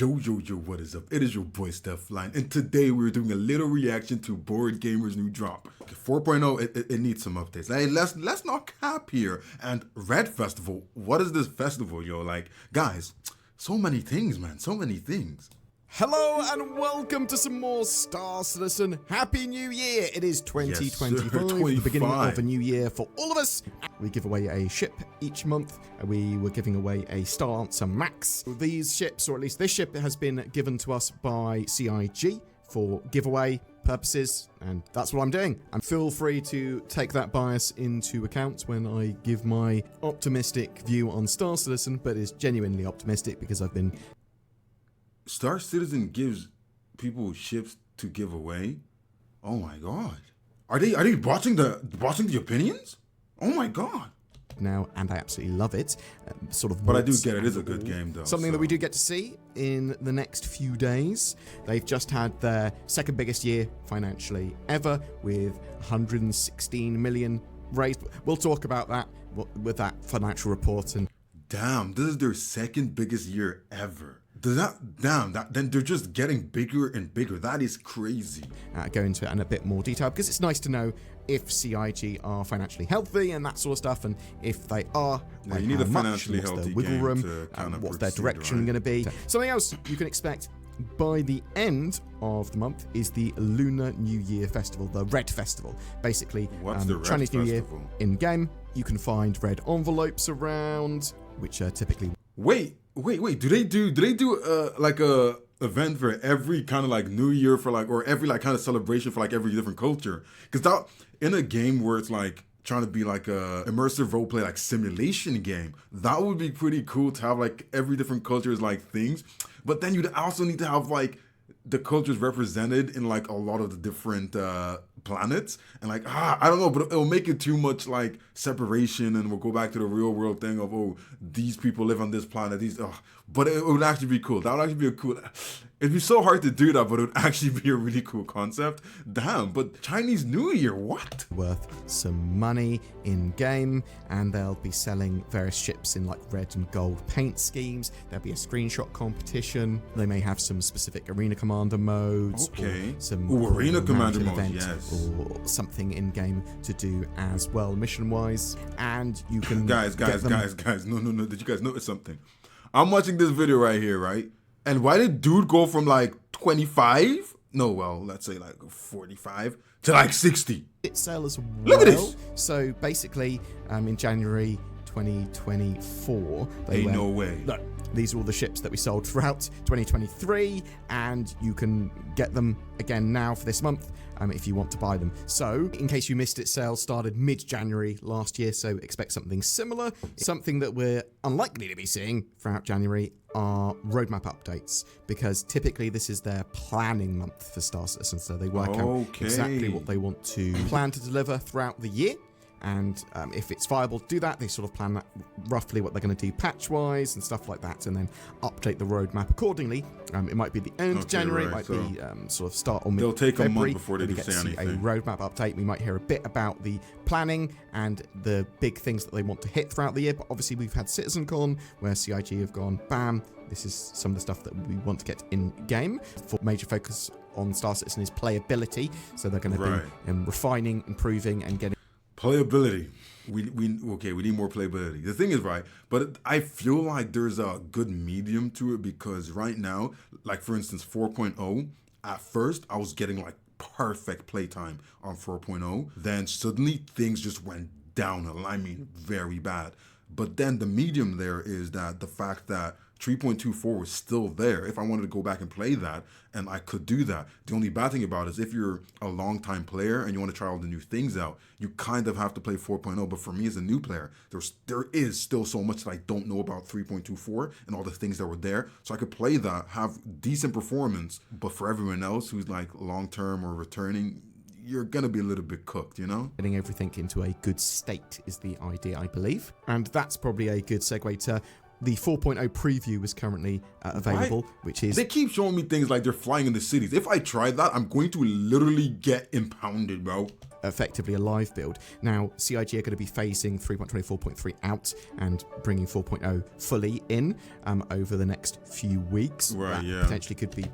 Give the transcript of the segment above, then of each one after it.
Yo, what is up? It is your boy Stephlyon, and today we're doing a little reaction to Board Gamer's new drop. 4.0, it needs some updates. Hey, let's not cap here. And Red Festival, what is this festival, yo? Like, guys, so many things, man, so many things. Hello and welcome to some more Star Citizen. Happy New Year! It is 2025, the beginning of a new year for all of us. We give away a ship each month. We were giving away a Star Answer Max. These ships, or at least this ship, has been given to us by CIG for giveaway purposes, and that's what I'm doing. And feel free to take that bias into account when I give my optimistic view on Star Citizen, but it's genuinely optimistic because I've been... Star Citizen gives people ships to give away. Oh my god. Are they watching the opinions? Oh my god. Now, and I absolutely love it. But I do get it is a good game though. Something that we do get to see in the next few days. They've just had their second biggest year financially ever with 116 million raised. We'll talk about that with that financial report. And damn, this is their second biggest year ever. Then they're just getting bigger and bigger. That is crazy. Go into it in a bit more detail because it's nice to know if CIG are financially healthy and that sort of stuff, and if they are, yeah, you need a financially healthy wiggle game room, to kind of what's their proceed, direction right? going to be. Something else you can expect by the end of the month is the Lunar New Year Festival, the Red Festival. Basically, what's the Red Chinese New Year Festival? in game. You can find red envelopes around, which are typically... Wait. Do they do like a event for every kind of like New Year for like, or every like kind of celebration for like every different culture? Because that in a game where it's like trying to be like a immersive roleplay like simulation game, that would be pretty cool to have like every different culture's like things. But then you'd also need to have like the cultures represented in like a lot of the different planets, and like I don't know, but it'll make it too much like separation, and we'll go back to the real world thing of, oh, these people live on this planet, but it would actually be cool. That would actually be a cool... It'd be so hard to do that, but it would actually be a really cool concept. Damn, but Chinese New Year, what? Worth some money in game, and they'll be selling various ships in like red and gold paint schemes. There'll be a screenshot competition. They may have some specific Arena Commander modes. Okay. Or some Arena Commander modes, event, yes. or something in game to do as well, mission wise. And you can guys. No. Did you guys notice something? I'm watching this video right here, right? And why did dude go from like 25? No, well, let's say like 45 to like 60. It sell as well. Look at this. So basically, in January 2024, they went, no way. Look, these are all the ships that we sold throughout 2023, and you can get them again now for this month if you want to buy them. So, in case you missed it, sales started mid-January last year, so expect something similar. Something that we're unlikely to be seeing throughout January are roadmap updates, because typically this is their planning month for Star Citizen, so they work out exactly what they want to plan to deliver throughout the year. And if it's viable to do that, they sort of plan that roughly what they're going to do patch-wise and stuff like that, and then update the roadmap accordingly. It might be the end of January, right, it might be sort of start or mid-February. They'll take a month before they get say to see anything. a roadmap update. We might hear a bit about the planning and the big things that they want to hit throughout the year. But obviously, we've had CitizenCon, where CIG have gone, bam, this is some of the stuff that we want to get in-game. For major focus on Star Citizen is playability, so they're going to be refining, improving, and getting... Playability. We need more playability. The thing is, right, but I feel like there's a good medium to it, because right now, like for instance 4.0, at first I was getting like perfect playtime on 4.0, then suddenly things just went downhill. I mean, very bad. But then the medium there is that the fact that 3.24 was still there. If I wanted to go back and play that, and I could do that. The only bad thing about it is if you're a long-time player and you want to try all the new things out, you kind of have to play 4.0. But for me as a new player, there is still so much that I don't know about 3.24 and all the things that were there. So I could play that, have decent performance. But for everyone else who's like long-term or returning, you're going to be a little bit cooked, you know? Getting everything into a good state is the idea, I believe. And that's probably a good segue to The 4.0 preview is currently available, which is... They keep showing me things like they're flying in the cities. If I try that, I'm going to literally get impounded, bro. Effectively a live build. Now, CIG are going to be phasing 3.24.3 out and bringing 4.0 fully in over the next few weeks. Right, that yeah. Potentially could be...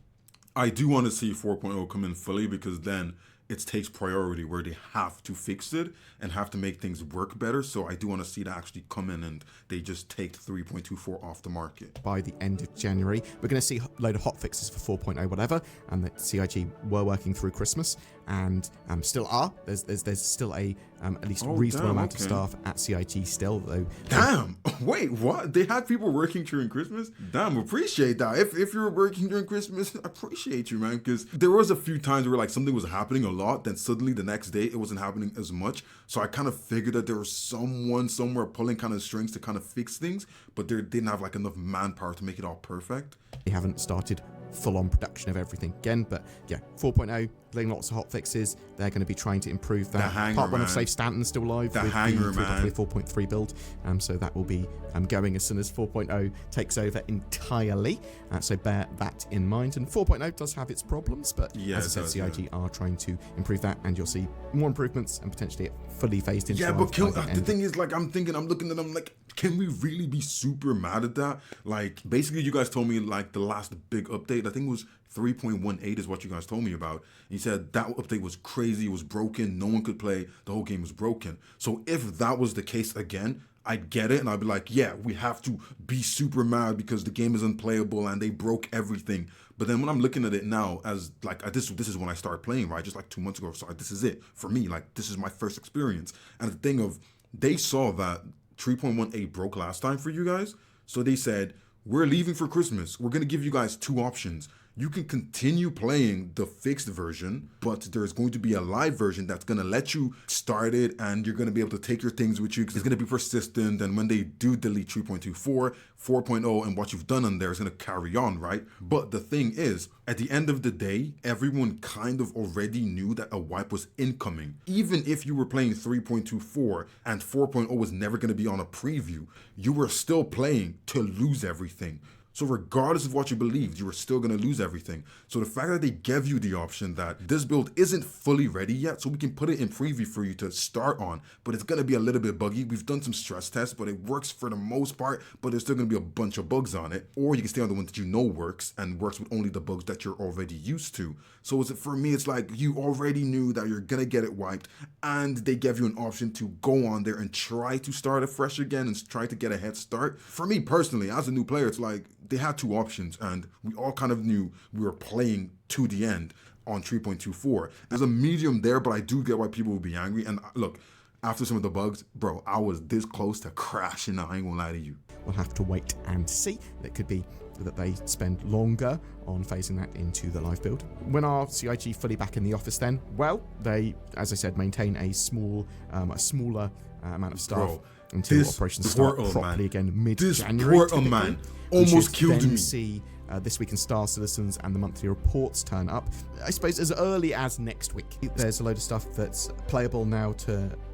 I do want to see 4.0 come in fully, because then it takes priority where they have to fix it and have to make things work better. So I do want to see that actually come in and they just take 3.24 off the market. By the end of January, we're going to see a load of hotfixes for 4.0 whatever, and that CIG were working through Christmas and still are. There's still a at least reasonable amount of staff at CIG still, though. Damn! Wait, what? They had people working during Christmas? Damn, appreciate that. If you were working during Christmas, I appreciate you, man, because there was a few times where like something was happening a lot, then suddenly the next day it wasn't happening as much. So I kind of figured that there was someone somewhere pulling kind of strings to kind of fix things, but they didn't have like enough manpower to make it all perfect. We haven't started full-on production of everything again, but yeah, 4.0, getting lots of hotfixes. They're going to be trying to improve that. Part 1 of Safe Stanton's still live with the 3.4.3 build, so that will be going as soon as 4.0 takes over entirely. So bear that in mind. And 4.0 does have its problems, but as I said, CIG are trying to improve that, and you'll see more improvements and potentially it fully phased into. Yeah, but the thing is, like, I'm looking at them like, can we really be super mad at that? Like, basically, you guys told me like the last big update, I think it was 3.18 is what you guys told me about. You said that update was crazy, it was broken, no one could play, the whole game was broken. So if that was the case again, I'd get it and I'd be like, yeah, we have to be super mad because the game is unplayable and they broke everything. But then when I'm looking at it now as like, this is when I started playing, right? Just like 2 months ago. So this is it for me. Like, this is my first experience. And the thing of, they saw that 3.18 broke last time for you guys. So they said, we're leaving for Christmas. We're going to give you guys two options. You can continue playing the fixed version, but there's going to be a live version that's going to let you start it, and you're going to be able to take your things with you because it's going to be persistent. And when they do delete 3.24, 4.0, and what you've done on there is going to carry on, right? But the thing is, at the end of the day, everyone kind of already knew that a wipe was incoming. Even if you were playing 3.24 and 4.0 was never going to be on a preview, you were still playing to lose everything. So regardless of what you believed, you were still going to lose everything. So the fact that they gave you the option that this build isn't fully ready yet, so we can put it in preview for you to start on, but it's going to be a little bit buggy. We've done some stress tests, but it works for the most part, but there's still going to be a bunch of bugs on it. Or you can stay on the one that you know works and works with only the bugs that you're already used to. So for me, it's like you already knew that you're going to get it wiped, and they gave you an option to go on there and try to start afresh again and try to get a head start. For me personally, as a new player, it's like, they had two options and we all kind of knew we were playing to the end on 3.24. There's a medium there, but I do get why people would be angry. And look, after some of the bugs, bro, I was this close to crashing out. I ain't gonna lie to you. We'll have to wait and see. It could be that they spend longer on phasing that into the live build. When are CIG fully back in the office then? Well, they, as I said, maintain a smaller amount of staff. Bro, until operations start properly again mid-January. This poor man almost killed me. See This Week in Star Citizens and the monthly reports turn up, I suppose, as early as next week. There's a load of stuff that's playable now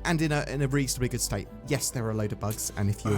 and in a reasonably good state. Yes, there are a load of bugs, and if you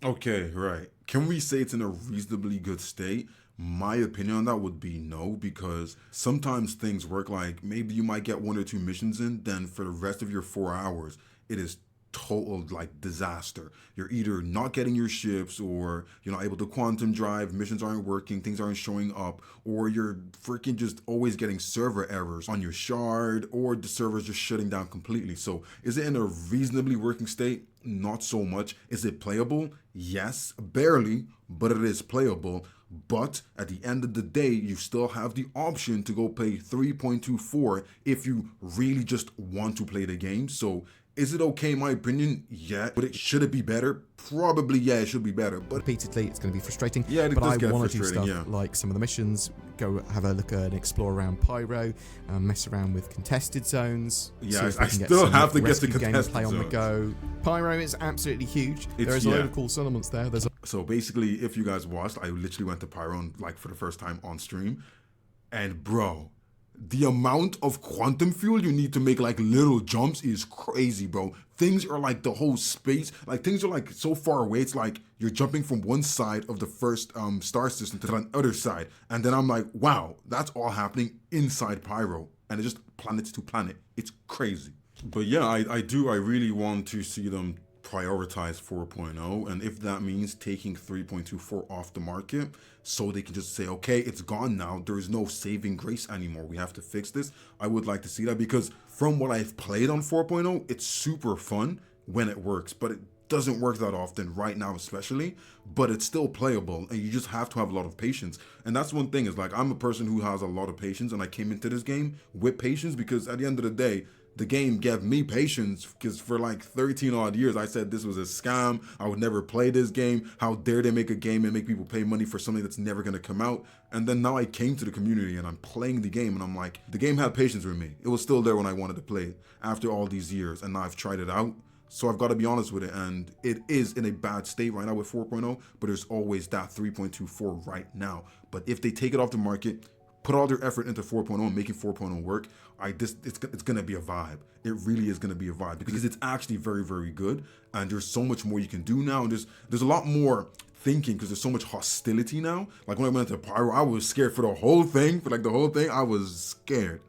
okay, right. Can we say it's in a reasonably good state? My opinion on that would be no, because sometimes things work like maybe you might get 1 or 2 missions in, then for the rest of your 4 hours, it is total like disaster. You're either not getting your ships, or you're not able to quantum drive, missions aren't working, things aren't showing up, or you're freaking just always getting server errors on your shard, or the server's just shutting down completely. So is it in a reasonably working state? Not so much. Is it playable? Yes, barely, but it is playable. But at the end of the day, you still have the option to go play 3.24 if you really just want to play the game. So is it okay in my opinion? Yeah. But should it be better? Probably, yeah, it should be better. But repeatedly, it's going to be frustrating. Yeah, but I want to do stuff like some of the missions, go have a look at and explore around Pyro, mess around with contested zones. Yeah, I still have to get the contested gameplay on the go. Pyro is absolutely huge. There is a load of cool settlements there. So basically, if you guys watched, I literally went to Pyro like for the first time on stream, and bro, the amount of quantum fuel you need to make like little jumps is crazy, bro. Things are like the whole space, like things are like so far away. It's like you're jumping from one side of the first star system to the other side. And then I'm like, wow, that's all happening inside Pyro. And it's just planet to planet. It's crazy. But yeah, I really want to see them prioritize 4.0, and if that means taking 3.24 off the market so they can just say, okay, it's gone now, there's no saving grace anymore, we have to fix this, I would like to see that, because from what I've played on 4.0, it's super fun when it works, but it doesn't work that often right now especially, but it's still playable, and you just have to have a lot of patience. And that's one thing, is like, I'm a person who has a lot of patience, and I came into this game with patience, because at the end of the day, the game gave me patience, because for like 13 odd years I said this was a scam, I would never play this game, how dare they make a game and make people pay money for something that's never going to come out. And then now I came to the community and I'm playing the game, and I'm like, the game had patience with me. It was still there when I wanted to play it after all these years, and now I've tried it out. So I've got to be honest with it, and it is in a bad state right now with 4.0, but there's always that 3.24 right now. But if they take it off the market, put all their effort into 4.0 and making 4.0 work, it's gonna be a vibe. It really is gonna be a vibe, because it's actually very, very good, and there's so much more you can do now, and there's a lot more thinking, because there's so much hostility now. Like when I went into Pyro, I was scared for the whole thing, I was scared.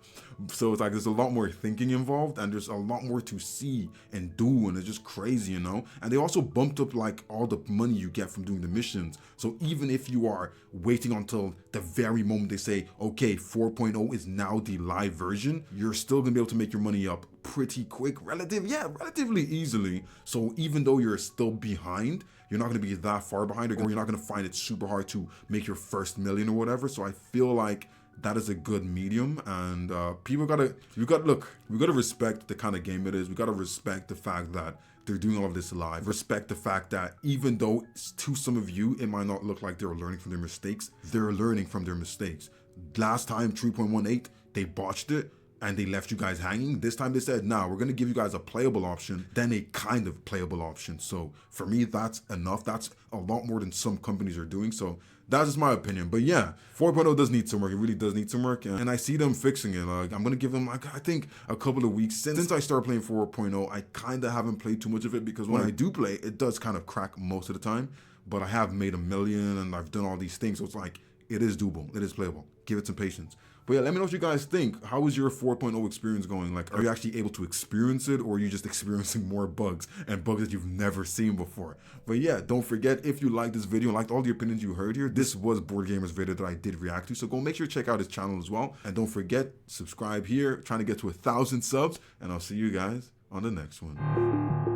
So it's like there's a lot more thinking involved, and there's a lot more to see and do, and it's just crazy, you know? And they also bumped up like all the money you get from doing the missions. So even if you are waiting until the very moment they say, okay, 4.0 is now the live version, you're still gonna be able to make your money up pretty quick, relatively easily. So even though you're still behind, you're not gonna be that far behind, or you're not gonna find it super hard to make your first million or whatever. So I feel like that is a good medium, and we gotta respect the kind of game it is. We gotta respect the fact that they're doing all of this live. Respect the fact that even though to some of you it might not look like they're learning from their mistakes, they're learning from their mistakes. Last time 3.18, they botched it and they left you guys hanging. This time they said, nah, we're gonna give you guys a playable option, then a kind of playable option. So for me, that's enough. That's a lot more than some companies are doing. So that's just my opinion. But yeah, 4.0 does need some work. It really does need some work. And I see them fixing it. Like, I'm gonna give them, like, I think a couple of weeks. Since I started playing 4.0, I kind of haven't played too much of it, because when I do play, it does kind of crack most of the time. But I have made 1 million and I've done all these things. So it's like, it is doable. It is playable. Give it some patience. But yeah, let me know what you guys think. How is your 4.0 experience going? Like, are you actually able to experience it, or are you just experiencing more bugs and bugs that you've never seen before? But yeah, don't forget, if you liked this video and liked all the opinions you heard here, this was Board Gamer's video that I did react to. So go make sure to check out his channel as well. And don't forget, subscribe here, trying to get to 1,000 subs. And I'll see you guys on the next one.